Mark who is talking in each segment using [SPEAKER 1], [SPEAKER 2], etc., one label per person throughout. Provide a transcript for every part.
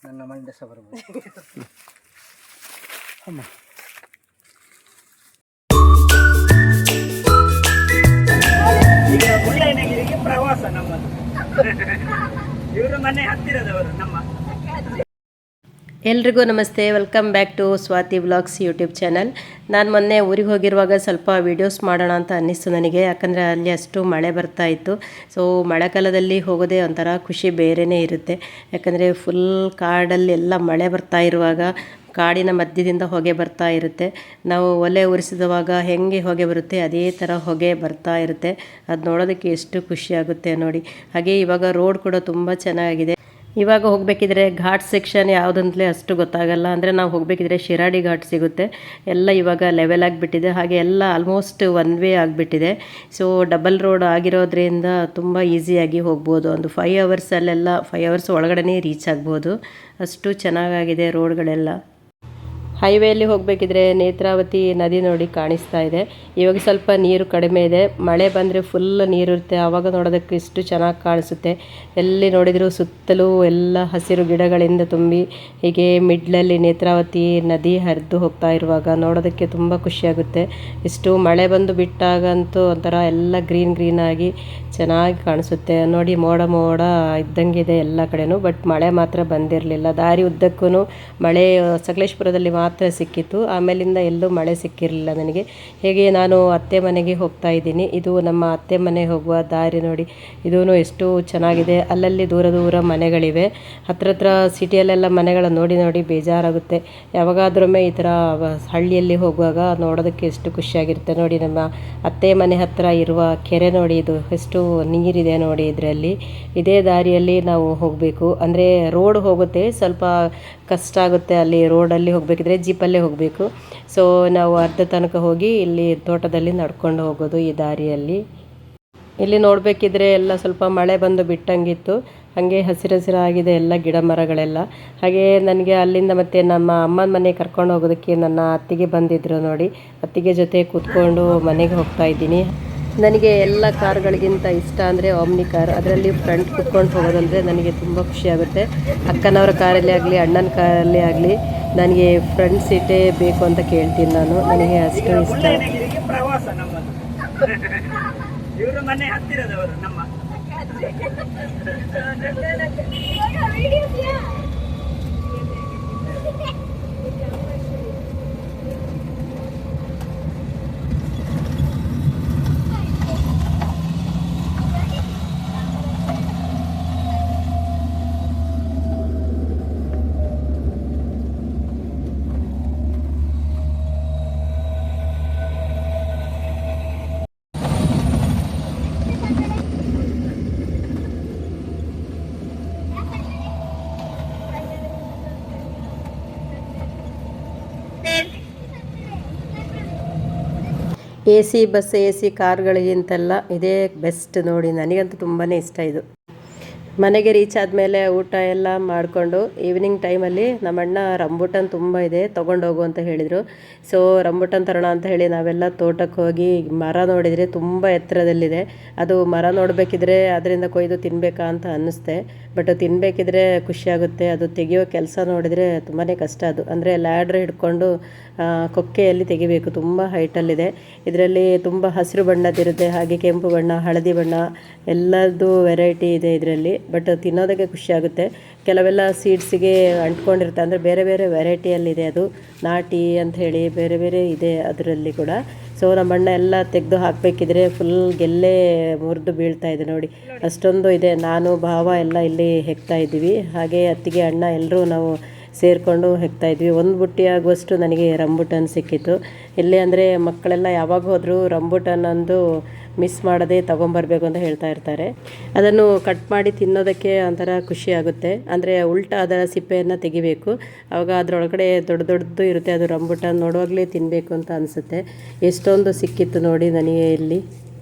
[SPEAKER 1] ನನ್ನ ಮಂಡೆ ಸಹ ಬರ್ಬೋದು. ಅಮ್ಮ ಈಗ ಮುಳ್ಳಯ್ಯನಗಿರಿಗೆ ಪ್ರವಾಸ ನಮ್ಮದು. ಇವರು ಮನೆ ಹತ್ತಿರದವರು ನಮ್ಮ.
[SPEAKER 2] ಎಲ್ರಿಗೂ ನಮಸ್ತೆ, welcome back to Swathi vlogs YouTube channel. ನಾನು ಮೊನ್ನೆ ಊರಿಗೆ ಹೋಗಿರುವಾಗ ಸ್ವಲ್ಪ ವೀಡಿಯೋಸ್ ಮಾಡೋಣ ಅಂತ ಅನ್ನಿಸ್ತು ನನಗೆ, ಯಾಕಂದರೆ ಅಲ್ಲಿ ಅಷ್ಟು ಮಳೆ ಬರ್ತಾ ಇತ್ತು. ಸೊ ಮಳೆಗಾಲದಲ್ಲಿ ಹೋಗೋದೇ ಒಂಥರ ಖುಷಿ ಬೇರೆಯೇ ಇರುತ್ತೆ. ಯಾಕಂದರೆ ಫುಲ್ ಕಾಡಲ್ಲಿ ಎಲ್ಲ ಮಳೆ ಬರ್ತಾ ಇರುವಾಗ ಕಾಡಿನ ಮಧ್ಯದಿಂದ ಹೊಗೆ ಬರ್ತಾ ಇರುತ್ತೆ. ನಾವು ಒಲೆ ಉರಿಸಿದವಾಗ ಹೆಂಗೆ ಹೊಗೆ ಬರುತ್ತೆ ಅದೇ ಥರ ಹೊಗೆ ಬರ್ತಾ ಇರುತ್ತೆ. ಅದು ನೋಡೋದಕ್ಕೆ ಎಷ್ಟು ಖುಷಿ ಆಗುತ್ತೆ ನೋಡಿ. ಹಾಗೆ ಇವಾಗ ರೋಡ್ ಕೂಡ ತುಂಬ ಚೆನ್ನಾಗಿದೆ. ಇವಾಗ ಹೋಗಬೇಕಿದ್ರೆ ಘಾಟ್ ಸೆಕ್ಷನ್ ಯಾವುದಂತಲೇ ಅಷ್ಟು ಗೊತ್ತಾಗಲ್ಲ. ಅಂದರೆ ನಾವು ಹೋಗಬೇಕಿದ್ರೆ ಶಿರಾಡಿ ಘಾಟ್ ಸಿಗುತ್ತೆ. ಎಲ್ಲ ಇವಾಗ ಲೆವೆಲ್ ಆಗಿಬಿಟ್ಟಿದೆ. ಹಾಗೆ ಎಲ್ಲ ಆಲ್ಮೋಸ್ಟ್ ಒನ್ ವೇ ಆಗಿಬಿಟ್ಟಿದೆ. ಸೊ ಡಬಲ್ ರೋಡ್ ಆಗಿರೋದ್ರಿಂದ ತುಂಬ ಈಸಿಯಾಗಿ ಹೋಗ್ಬೋದು. ಒಂದು 5 ಅವರ್ಸಲ್ಲೆಲ್ಲ 5 ಅವರ್ಸ್ ಒಳಗಡೆ ರೀಚ್ ಆಗ್ಬೋದು. ಅಷ್ಟು ಚೆನ್ನಾಗಾಗಿದೆ ರೋಡ್ಗಳೆಲ್ಲ. ಹೈವೇಲಿ ಹೋಗಬೇಕಿದ್ರೆ ನೇತ್ರಾವತಿ ನದಿ ನೋಡಿ ಕಾಣಿಸ್ತಾ ಇದೆ. ಇವಾಗ ಸ್ವಲ್ಪ ನೀರು ಕಡಿಮೆ ಇದೆ. ಮಳೆ ಬಂದರೆ ಫುಲ್ ನೀರಿರುತ್ತೆ. ಆವಾಗ ನೋಡೋದಕ್ಕೆ ಇಷ್ಟು ಚೆನ್ನಾಗಿ ಕಾಣಿಸುತ್ತೆ. ಎಲ್ಲಿ ನೋಡಿದರೂ ಸುತ್ತಲೂ ಎಲ್ಲ ಹಸಿರು ಗಿಡಗಳಿಂದ ತುಂಬಿ ಹೀಗೆ ಮಿಡ್ಲಲ್ಲಿ ನೇತ್ರಾವತಿ ನದಿ ಹರಿದು ಹೋಗ್ತಾ ಇರುವಾಗ ನೋಡೋದಕ್ಕೆ ತುಂಬ ಖುಷಿಯಾಗುತ್ತೆ. ಇಷ್ಟು ಮಳೆ ಬಂದು ಬಿಟ್ಟಾಗಂತೂ ಒಂಥರ ಎಲ್ಲ ಗ್ರೀನ್ ಆಗಿ ಚೆನ್ನಾಗಿ ಕಾಣಿಸುತ್ತೆ ನೋಡಿ. ಮೋಡ ಇದ್ದಂಗಿದೆ ಎಲ್ಲ ಕಡೆನೂ. ಬಟ್ ಮಳೆ ಮಾತ್ರ ಬಂದಿರಲಿಲ್ಲ. ದಾರಿ ಉದ್ದಕ್ಕೂ ಮಳೆ ಸಕಲೇಶಪುರದಲ್ಲಿ ಮಾತ್ರ ಸಿಕ್ಕಿತ್ತು. ಆಮೇಲಿಂದ ಎಲ್ಲೂ ಮಳೆ ಸಿಕ್ಕಿರಲಿಲ್ಲ ನನಗೆ. ಹೇಗೆ ನಾನು ಅತ್ತೆ ಮನೆಗೆ ಹೋಗ್ತಾ ಇದ್ದೀನಿ. ಇದು ನಮ್ಮ ಅತ್ತೆ ಮನೆ ಹೋಗುವ ದಾರಿ ನೋಡಿ. ಇದೂ ಎಷ್ಟು ಚೆನ್ನಾಗಿದೆ. ಅಲ್ಲಲ್ಲಿ ದೂರ ಮನೆಗಳಿವೆ. ಹತ್ರ ಸಿಟಿಯಲ್ಲೆಲ್ಲ ಮನೆಗಳ ನೋಡಿ ಬೇಜಾರಾಗುತ್ತೆ. ಯಾವಾಗಾದ್ರೂ ಈ ಥರ ಹಳ್ಳಿಯಲ್ಲಿ ಹೋಗುವಾಗ ನೋಡೋದಕ್ಕೆ ಎಷ್ಟು ಖುಷಿಯಾಗಿರುತ್ತೆ ನೋಡಿ. ನಮ್ಮ ಅತ್ತೆ ಮನೆ ಹತ್ರ ಇರುವ ಕೆರೆ ನೋಡಿ, ಇದು ಎಷ್ಟು ನೀರಿದೆ ನೋಡಿ ಇದರಲ್ಲಿ. ಇದೇ ದಾರಿಯಲ್ಲಿ ನಾವು ಹೋಗಬೇಕು. ಅಂದರೆ ರೋಡ್ ಹೋಗುತ್ತೆ, ಸ್ವಲ್ಪ ಕಷ್ಟ ಆಗುತ್ತೆ. ಅಲ್ಲಿ ರೋಡಲ್ಲಿ ಹೋಗಬೇಕಿದ್ರೆ ಜೀಪಲ್ಲೇ ಹೋಗಬೇಕು. ಸೊ ನಾವು ಅರ್ಧ ತನಕ ಹೋಗಿ ಇಲ್ಲಿ ತೋಟದಲ್ಲಿ ನಡ್ಕೊಂಡು ಹೋಗೋದು ಈ ದಾರಿಯಲ್ಲಿ. ಇಲ್ಲಿ ನೋಡಬೇಕಿದ್ರೆ ಎಲ್ಲ ಸ್ವಲ್ಪ ಮಳೆ ಬಂದು ಬಿಟ್ಟಂಗಿತ್ತು. ಹಾಗೆ ಹಸಿರಾಗಿದೆ ಎಲ್ಲ ಗಿಡ ಮರಗಳೆಲ್ಲ. ಹಾಗೆ ನನಗೆ ಅಲ್ಲಿಂದ ಮತ್ತೆ ನಮ್ಮ ಅಮ್ಮನ ಮನೆ ಕರ್ಕೊಂಡು ಹೋಗೋದಕ್ಕೆ ನನ್ನ ಅತ್ತಿಗೆ ಬಂದಿದ್ದರು ನೋಡಿ. ಅತ್ತಿಗೆ ಜೊತೆ ಕೂತ್ಕೊಂಡು ಮನೆಗೆ ಹೋಗ್ತಾ ಇದ್ದೀನಿ. ನನಗೆ ಎಲ್ಲ ಕಾರುಗಳಿಗಿಂತ ಇಷ್ಟ ಅಂದರೆ ಆಮ್ನಿ ಕಾರ್. ಅದರಲ್ಲಿ ಫ್ರಂಟ್ ಕುತ್ಕೊಂಡು ಹೋಗೋದಂದರೆ ನನಗೆ ತುಂಬ ಖುಷಿಯಾಗುತ್ತೆ. ಅಕ್ಕನವರ ಕಾರಲ್ಲಿ ಆಗಲಿ ಅಣ್ಣನ ಕಾರಲ್ಲಿ ಆಗಲಿ ನನಗೆ ಫ್ರಂಟ್ ಸೀಟೇ ಬೇಕು ಅಂತ ಕೇಳ್ತೀನಿ ನಾನು. ನನಗೆ ಅಷ್ಟು ಇಷ್ಟ.
[SPEAKER 1] ಪ್ರವಾಸ ನಮ್ಮದು. ಇವರು ಮನೆ ಹತ್ತಿರದವರು ನಮ್ಮ.
[SPEAKER 2] AC ಬಸ್ AC ಕಾರುಗಳಿಗಿಂತೆಲ್ಲ ಇದೇ ಬೆಸ್ಟ್ ನೋಡಿ. ನನಗಂತೂ ತುಂಬಾ ಇಷ್ಟ ಇದು. ಮನೆಗೆ ರೀಚ್ ಆದಮೇಲೆ ಊಟ ಎಲ್ಲ ಮಾಡಿಕೊಂಡು ಈವ್ನಿಂಗ್ ಟೈಮಲ್ಲಿ ನಮ್ಮಣ್ಣ ರಂಬೂಟನ್ ತುಂಬ ಇದೆ ತೊಗೊಂಡೋಗು ಅಂತ ಹೇಳಿದರು. ಸೊ ರಂಬೂಟನ್ ತರೋಣ ಅಂತ ಹೇಳಿ ನಾವೆಲ್ಲ ತೋಟಕ್ಕೆ ಹೋಗಿ ಮರ ನೋಡಿದರೆ ತುಂಬ ಎತ್ತರದಲ್ಲಿದೆ. ಅದು ಮರ ನೋಡಬೇಕಿದ್ರೆ ಅದರಿಂದ ಕೊಯ್ದು ತಿನ್ನಬೇಕಾ ಅಂತ ಅನ್ನಿಸ್ತೆ. ಬಟ್ ತಿನ್ನಬೇಕಿದ್ರೆ ಖುಷಿಯಾಗುತ್ತೆ. ಅದು ತೆಗೆಯೋ ಕೆಲಸ ನೋಡಿದರೆ ತುಂಬಾ ಕಷ್ಟ. ಅದು ಅಂದರೆ ಲ್ಯಾಡ್ರ್ ಹಿಡ್ಕೊಂಡು ಕೊಕ್ಕೆಯಲ್ಲಿ ತೆಗಿಬೇಕು. ತುಂಬ ಹೈಟಲ್ಲಿದೆ. ಇದರಲ್ಲಿ ತುಂಬ ಹಸಿರು ಬಣ್ಣದಿರುತ್ತೆ, ಹಾಗೆ ಕೆಂಪು ಬಣ್ಣ, ಹಳದಿ ಬಣ್ಣ ಎಲ್ಲದೂ ವೆರೈಟಿ ಇದೆ ಇದರಲ್ಲಿ. ಬಟ್ ತಿನ್ನೋದಕ್ಕೆ ಖುಷಿಯಾಗುತ್ತೆ. ಕೆಲವೆಲ್ಲ ಸೀಡ್ಸಿಗೆ ಅಂಟ್ಕೊಂಡಿರುತ್ತೆ. ಅಂದರೆ ಬೇರೆ ವೆರೈಟಿಯಲ್ಲಿದೆ. ಅದು ನಾಟಿ ಅಂತ ಹೇಳಿ ಬೇರೆ ಇದೆ ಅದರಲ್ಲಿ ಕೂಡ. ಸೊ ನಮ್ಮಣ್ಣ ಎಲ್ಲ ತೆಗೆದು ಹಾಕಬೇಕಿದ್ರೆ ಫುಲ್ ಗೆಲ್ಲೆ ಮುರಿದು ಬೀಳ್ತಾ ಇದೆ ನೋಡಿ. ಅಷ್ಟೊಂದು ಇದೆ. ನಾನು ಭಾವ ಎಲ್ಲ ಇಲ್ಲಿ ಹೆಕ್ತಾ ಇದ್ವಿ. ಹಾಗೆ ಅತ್ತಿಗೆ ಅಣ್ಣ ಎಲ್ಲರೂ ನಾವು ಸೇರಿಕೊಂಡು ಹೆಕ್ತಾ ಇದ್ವಿ. ಒಂದು ಬುಟ್ಟಿ ಆಗುವಷ್ಟು ನನಗೆ ರಂಬೂಟನ್ ಸಿಕ್ಕಿತ್ತು. ಇಲ್ಲಿ ಅಂದರೆ ಮಕ್ಕಳೆಲ್ಲ ಯಾವಾಗ ಹೋದರೂ ರಂಬೂಟನ್ ಅಂದು ಮಿಸ್ ಮಾಡದೆ ತೊಗೊಂಬರ್ಬೇಕು ಅಂತ ಹೇಳ್ತಾ ಇರ್ತಾರೆ. ಅದನ್ನು ಕಟ್ ಮಾಡಿ ತಿನ್ನೋದಕ್ಕೆ ಒಂಥರ ಖುಷಿ ಆಗುತ್ತೆ. ಅಂದರೆ ಉಲ್ಟಾ ಅದರ ಸಿಪ್ಪೆಯನ್ನು ತೆಗಿಬೇಕು. ಆವಾಗ ಅದರೊಳಗಡೆ ದೊಡ್ಡದು ಇರುತ್ತೆ. ಅದು ರಂಬೂಟನ್ ನೋಡುವಾಗಲೇ ತಿನ್ನಬೇಕು ಅಂತ ಅನಿಸುತ್ತೆ. ಎಷ್ಟೊಂದು ಸಿಕ್ಕಿತ್ತು ನೋಡಿ ನನಗೆ ಇಲ್ಲಿ.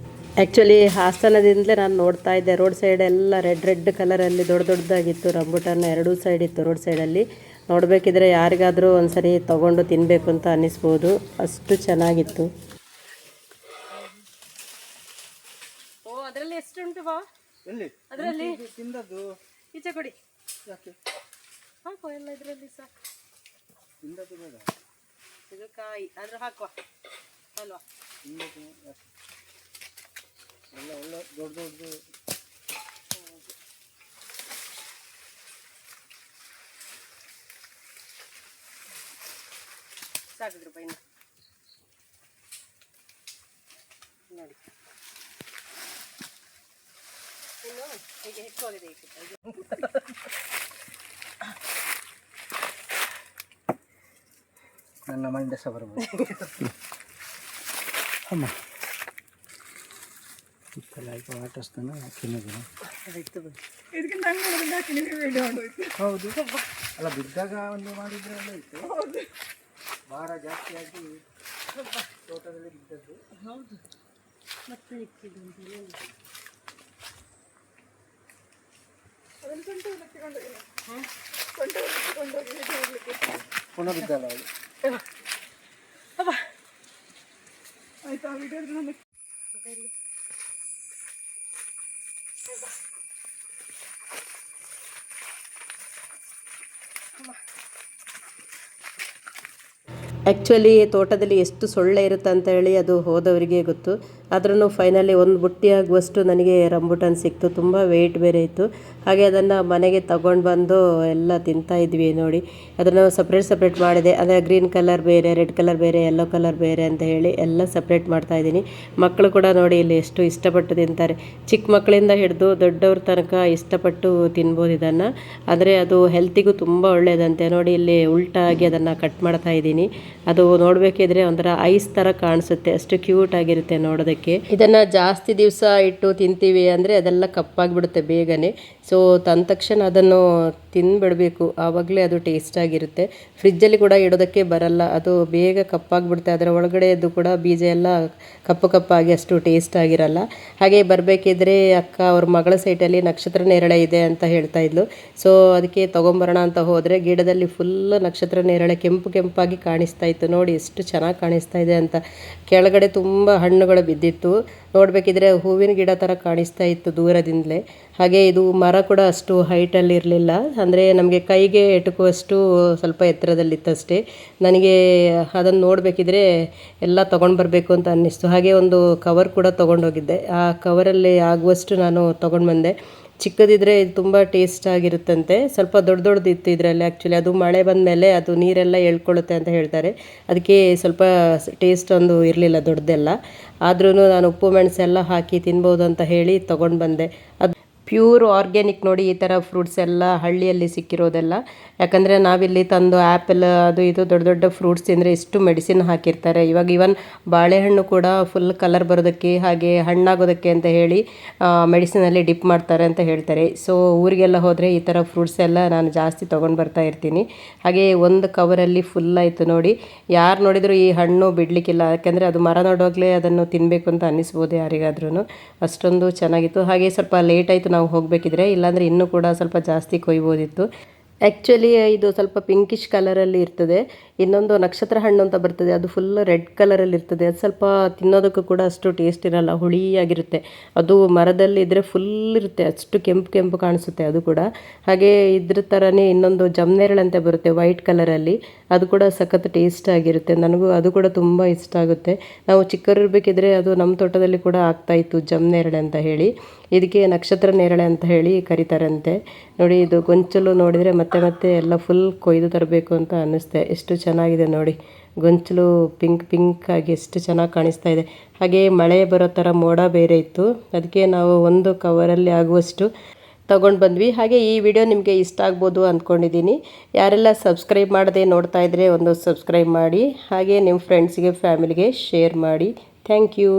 [SPEAKER 2] ಆ್ಯಕ್ಚುಲಿ ಹಾಸನದಿಂದಲೇ ನಾನು ನೋಡ್ತಾ ಇದ್ದೆ. ರೋಡ್ ಸೈಡ್ ಎಲ್ಲ ರೆಡ್ ಕಲರಲ್ಲಿ ದೊಡ್ಡದಾಗಿತ್ತು ರಂಬೂಟನ್. ಎರಡೂ ಸೈಡ್ ಇತ್ತು ರೋಡ್ ಸೈಡಲ್ಲಿ. ನೋಡಬೇಕಿದ್ರೆ ಯಾರಿಗಾದರೂ ಒಂದು ಸರಿ ತೊಗೊಂಡು ತಿನ್ನಬೇಕು ಅಂತ ಅನ್ನಿಸ್ಬೋದು. ಅಷ್ಟು ಚೆನ್ನಾಗಿತ್ತು. ಅದರಲ್ಲಿ ಎಷ್ಟು ಉಂಟು ಬಾ? ಅದರಲ್ಲಿ ತಿಂದದ್ದು ಈಚೆ ಕೊಡಿ. ಯಾಕೆ ಹಾಕುವ ಎಲ್ಲ ಇದರಲ್ಲಿ ಸಹ.
[SPEAKER 3] ಹಿಂದಕ್ಕೆ ಬೇಡ,
[SPEAKER 2] ಇದು ಕಾಯಿ ಆದರೂ ಹಾಕುವ ಅಲ್ವಾ?
[SPEAKER 3] ಹಿಂದಕ್ಕೆ ಎಲ್ಲ ಒಳ್ಳೆ ದೊಡ್ಡ ದೊಡ್ಡದು.
[SPEAKER 2] ಸಾಕಿದ್ರು ಬೈನ ನೋಡಿ, ಇನ್ನು ಹೀಗೆ ಹೆಚ್ಚಾಗಿದೆ
[SPEAKER 3] ನನ್ನ ಮಂಡ್ಯ ಸಹ ಬರ್ಬೋದು. ಅಮ್ಮ ಆಯ್ತು ಆಟಸ್ತಾನೆ ತಿನ್ನೋದು. ಹೌದು, ಅಲ್ಲ ಬಿದ್ದಾಗ ಒಂದು ಮಾಡಿದ್ರೆ ಎಲ್ಲ ಇತ್ತು. ಭಾರ ಜಾಸ್ತಿ ಆಗಿ ತೋಟದಲ್ಲಿ ಬಿದ್ದದ್ದು.
[SPEAKER 2] ಹೌದು, ಮತ್ತೆ
[SPEAKER 3] ಪುನಃ ಬಿದ್ದಲ್ಲ ಅವಳು.
[SPEAKER 1] ಆಯ್ತಾ ವಿಡಿಯೋ
[SPEAKER 2] ಆ್ಯಕ್ಚುಲಿ ತೋಟದಲ್ಲಿ ಎಷ್ಟು ಸೊಳ್ಳೆ ಇರುತ್ತೆ ಅಂತ ಹೇಳಿ ಅದು ಹೋದವರಿಗೆ ಗೊತ್ತು. ಆದ್ರೂ ಫೈನಲಿ ಒಂದು ಬುಟ್ಟಿ ಆಗುವಷ್ಟು ನನಗೆ ರಂಬುಟಾನ್ ಸಿಕ್ತು. ತುಂಬ ವೆಯ್ಟ್ ಬೇರೆ ಇತ್ತು. ಹಾಗೆ ಅದನ್ನು ಮನೆಗೆ ತಗೊಂಡು ಬಂದು ಎಲ್ಲ ತಿಂತಾ ಇದ್ವಿ ನೋಡಿ. ಅದನ್ನು ಸಪ್ರೇಟ್ ಮಾಡಿದೆ. ಅದೇ ಗ್ರೀನ್ ಕಲರ್ ಬೇರೆ, ರೆಡ್ ಕಲರ್ ಬೇರೆ, ಯೆಲ್ಲೋ ಕಲರ್ ಬೇರೆ ಅಂತ ಹೇಳಿ ಎಲ್ಲ ಸಪ್ರೇಟ್ ಮಾಡ್ತಾಯಿದ್ದೀನಿ. ಮಕ್ಕಳು ಕೂಡ ನೋಡಿ ಇಲ್ಲಿ ಎಷ್ಟು ಇಷ್ಟಪಟ್ಟು ತಿಂತಾರೆ. ಚಿಕ್ಕ ಮಕ್ಕಳಿಂದ ಹಿಡಿದು ದೊಡ್ಡವ್ರ ತನಕ ಇಷ್ಟಪಟ್ಟು ತಿನ್ಬೋದು ಇದನ್ನು. ಆದರೆ ಅದು ಹೆಲ್ತಿಗೂ ತುಂಬ ಒಳ್ಳೆಯದಂತೆ. ನೋಡಿ ಇಲ್ಲಿ ಉಲ್ಟಾಗಿ ಅದನ್ನು ಕಟ್ ಮಾಡ್ತಾ ಇದ್ದೀನಿ. ಅದು ನೋಡಬೇಕಿದ್ರೆ ಒಂಥರ ಐಸ್ ಥರ ಕಾಣಿಸುತ್ತೆ, ಅಷ್ಟು ಕ್ಯೂಟ್ ಆಗಿರುತ್ತೆ ನೋಡೋದಕ್ಕೆ. ಇದನ್ನು ಜಾಸ್ತಿ ದಿವಸ ಇಟ್ಟು ತಿಂತೀವಿ ಅಂದರೆ ಅದೆಲ್ಲ ಕಪ್ಪಾಗಿಬಿಡುತ್ತೆ ಬೇಗನೆ. ಸೊ ತಂದ ತಕ್ಷಣ ಅದನ್ನು ತಿಂದುಬಿಡಬೇಕು, ಆವಾಗಲೇ ಅದು ಟೇಸ್ಟಾಗಿರುತ್ತೆ. ಫ್ರಿಜ್ಜಲ್ಲಿ ಕೂಡ ಇಡೋದಕ್ಕೆ ಬರಲ್ಲ, ಅದು ಬೇಗ ಕಪ್ಪಾಗಿಬಿಡುತ್ತೆ. ಅದರ ಒಳಗಡೆದು ಕೂಡ ಬೀಜ ಎಲ್ಲ ಕಪ್ಪಾಗಿ ಅಷ್ಟು ಟೇಸ್ಟ್ ಆಗಿರಲ್ಲ. ಹಾಗೆ ಬರಬೇಕಿದ್ರೆ ಅಕ್ಕ ಅವ್ರ ಮಗಳ ಸೈಟಲ್ಲಿ ನಕ್ಷತ್ರ ನೇರಳೆ ಇದೆ ಅಂತ ಹೇಳ್ತಾ ಇದ್ಲು. ಸೊ ಅದಕ್ಕೆ ತೊಗೊಂಬರೋಣ ಅಂತ ಹೋದರೆ ಗಿಡದಲ್ಲಿ ಫುಲ್ ನಕ್ಷತ್ರ ನೇರಳೆ ಕೆಂಪಾಗಿ ಕಾಣಿಸ್ತಾ ಇತ್ತು. ನೋಡಿ ಎಷ್ಟು ಚೆನ್ನಾಗಿ ಕಾಣಿಸ್ತಾ ಇದೆ ಅಂತ. ಕೆಳಗಡೆ ತುಂಬ ಹಣ್ಣುಗಳು ಬಿದ್ದಿತ್ತು. ನೋಡಬೇಕಿದ್ರೆ ಹೂವಿನ ಗಿಡ ಥರ ಕಾಣಿಸ್ತಾ ಇತ್ತು ದೂರದಿಂದಲೇ. ಹಾಗೆ ಇದು ಮರ ಕೂಡ ಅಷ್ಟು ಹೈಟಲ್ಲಿ ಇರಲಿಲ್ಲ, ಅಂದರೆ ನಮಗೆ ಕೈಗೆ ಎಟುಕುವಷ್ಟು ಸ್ವಲ್ಪ ಎತ್ತರದಲ್ಲಿತ್ತಷ್ಟೇ. ನನಗೆ ಅದನ್ನು ನೋಡಬೇಕಿದ್ರೆ ಎಲ್ಲ ತೊಗೊಂಡು ಬರಬೇಕು ಅಂತ ಅನ್ನಿಸ್ತು. ಹಾಗೆ ಒಂದು ಕವರ್ ಕೂಡ ತೊಗೊಂಡೋಗಿದ್ದೆ. ಆ ಕವರಲ್ಲಿ ಆಗುವಷ್ಟು ನಾನು ತೊಗೊಂಡು ಬಂದೆ. ಚಿಕ್ಕದಿದ್ರೆ ಇದು ತುಂಬ ಟೇಸ್ಟ್ ಆಗಿರುತ್ತಂತೆ. ಸ್ವಲ್ಪ ದೊಡ್ಡದಿತ್ತು ಇದರಲ್ಲಿ. ಆ್ಯಕ್ಚುಲಿ ಅದು ಮಳೆ ಬಂದ ಮೇಲೆ ಅದು ನೀರೆಲ್ಲ ಎಳ್ಕೊಳ್ಳುತ್ತೆ ಅಂತ ಹೇಳ್ತಾರೆ. ಅದಕ್ಕೆ ಸ್ವಲ್ಪ ಟೇಸ್ಟ್ ಒಂದು ಇರಲಿಲ್ಲ ದೊಡ್ಡದೆಲ್ಲ. ಆದ್ರೂ ನಾನು ಉಪ್ಪು ಮೆಣಸೆಲ್ಲ ಹಾಕಿ ತಿನ್ಬೋದು ಅಂತ ಹೇಳಿ ತೊಗೊಂಡು ಬಂದೆ. ಅದು ಪ್ಯೂರ್ ಆರ್ಗ್ಯಾನಿಕ್ ನೋಡಿ. ಈ ಥರ ಫ್ರೂಟ್ಸ್ ಎಲ್ಲ ಹಳ್ಳಿಯಲ್ಲಿ ಸಿಕ್ಕಿರೋದೆಲ್ಲ. ಯಾಕಂದರೆ ನಾವಿಲ್ಲಿ ತಂದು ಆ್ಯಪಲ್ ಅದು ಇದು ದೊಡ್ಡ ಫ್ರೂಟ್ಸ್ ತಿಂದರೆ ಇಷ್ಟು ಮೆಡಿಸಿನ್ ಹಾಕಿರ್ತಾರೆ. ಇವಾಗ ಇವನ್ ಬಾಳೆಹಣ್ಣು ಕೂಡ ಫುಲ್ ಕಲರ್ ಬರೋದಕ್ಕೆ ಹಾಗೆ ಹಣ್ಣಾಗೋದಕ್ಕೆ ಅಂತ ಹೇಳಿ ಮೆಡಿಸಿನಲ್ಲಿ ಡಿಪ್ ಮಾಡ್ತಾರೆ ಅಂತ ಹೇಳ್ತಾರೆ. ಸೊ ಊರಿಗೆಲ್ಲ ಹೋದರೆ ಈ ಥರ ಫ್ರೂಟ್ಸ್ ಎಲ್ಲ ನಾನು ಜಾಸ್ತಿ ತೊಗೊಂಡು ಬರ್ತಾ ಇರ್ತೀನಿ. ಹಾಗೆ ಒಂದು ಕವರಲ್ಲಿ ಫುಲ್ ಆಯಿತು ನೋಡಿ. ಯಾರು ನೋಡಿದರೂ ಈ ಹಣ್ಣು ಬಿಡಲಿಕ್ಕಿಲ್ಲ, ಯಾಕೆಂದರೆ ಅದು ಮರ ನೋಡುವಾಗಲೇ ಅದನ್ನು ತಿನ್ನಬೇಕು ಅಂತ ಅನ್ನಿಸ್ಬೋದು ಯಾರಿಗಾದ್ರೂ. ಅಷ್ಟೊಂದು ಚೆನ್ನಾಗಿತ್ತು. ಹಾಗೆ ಸ್ವಲ್ಪ ಲೇಟ್ ಆಯಿತು ನಾವು ಹೋಗಬೇಕಿದ್ರೆ, ಇಲ್ಲಾಂದರೆ ಇನ್ನೂ ಕೂಡ ಸ್ವಲ್ಪ ಜಾಸ್ತಿ ಕೊಯ್ಬೋದಿತ್ತು. ಆ್ಯಕ್ಚುಲಿ ಇದು ಸ್ವಲ್ಪ ಪಿಂಕಿಶ್ ಕಲರಲ್ಲಿ ಇರ್ತದೆ. ಇನ್ನೊಂದು ನಕ್ಷತ್ರ ಹಣ್ಣು ಅಂತ ಬರ್ತದೆ, ಅದು ಫುಲ್ ರೆಡ್ ಕಲರಲ್ಲಿ ಇರ್ತದೆ. ಅದು ಸ್ವಲ್ಪ ತಿನ್ನೋದಕ್ಕೂ ಕೂಡ ಅಷ್ಟು ಟೇಸ್ಟ್ ಇರಲ್ಲ, ಹುಳಿಯಾಗಿರುತ್ತೆ. ಅದು ಮರದಲ್ಲಿದ್ದರೆ ಫುಲ್ ಇರುತ್ತೆ, ಅಷ್ಟು ಕೆಂಪು ಕಾಣಿಸುತ್ತೆ ಅದು ಕೂಡ. ಹಾಗೆ ಇದ್ರ ಥರನೇ ಇನ್ನೊಂದು ಜಮ್ನೇರಳೆ ಅಂತ ಬರುತ್ತೆ ವೈಟ್ ಕಲರಲ್ಲಿ, ಅದು ಕೂಡ ಸಖತ್ ಟೇಸ್ಟ್ ಆಗಿರುತ್ತೆ. ನನಗೂ ಅದು ಕೂಡ ತುಂಬ ಇಷ್ಟ ಆಗುತ್ತೆ. ನಾವು ಚಿಕ್ಕವರಿರ್ಬೇಕಿದ್ರೆ ಅದು ನಮ್ಮ ತೋಟದಲ್ಲಿ ಕೂಡ ಆಗ್ತಾಯಿತ್ತು ಜಮ್ನೇರಳೆ ಅಂತ ಹೇಳಿ. ಇದಕ್ಕೆ ನಕ್ಷತ್ರ ನೇರಳೆ ಅಂತ ಹೇಳಿ ಕರೀತಾರಂತೆ. ನೋಡಿ ಇದು ಗೊಂಚಲು ನೋಡಿದರೆ ಮತ್ತೆ ಎಲ್ಲ ಫುಲ್ ಕೊಯ್ದು ತರಬೇಕು ಅಂತ ಅನ್ನಿಸ್ತೆ. ಎಷ್ಟು ಚೆನ್ನಾಗಿದೆ ನೋಡಿ, ಗೊಂಚಲು ಪಿಂಕ್ ಆಗಿ ಎಷ್ಟು ಚೆನ್ನಾಗಿ ಕಾಣಿಸ್ತಾ ಇದೆ. ಹಾಗೆ ಮಳೆ ಬರೋ ಥರ ಮೋಡ ಬೇರೆ ಇತ್ತು, ಅದಕ್ಕೆ ನಾವು ಒಂದು ಕವರಲ್ಲಿ ಆಗುವಷ್ಟು ತಗೊಂಡು ಬಂದ್ವಿ. ಹಾಗೆ ಈ ವಿಡಿಯೋ ನಿಮಗೆ ಇಷ್ಟ ಆಗ್ಬೋದು ಅಂದ್ಕೊಂಡಿದ್ದೀನಿ. ಯಾರೆಲ್ಲ ಸಬ್ಸ್ಕ್ರೈಬ್ ಮಾಡದೆ ನೋಡ್ತಾ ಇದ್ದರೆ ಒಂದು ಸಬ್ಸ್ಕ್ರೈಬ್ ಮಾಡಿ. ಹಾಗೆ ನಿಮ್ಮ ಫ್ರೆಂಡ್ಸಿಗೆ ಫ್ಯಾಮಿಲಿಗೆ ಶೇರ್ ಮಾಡಿ. Thank you.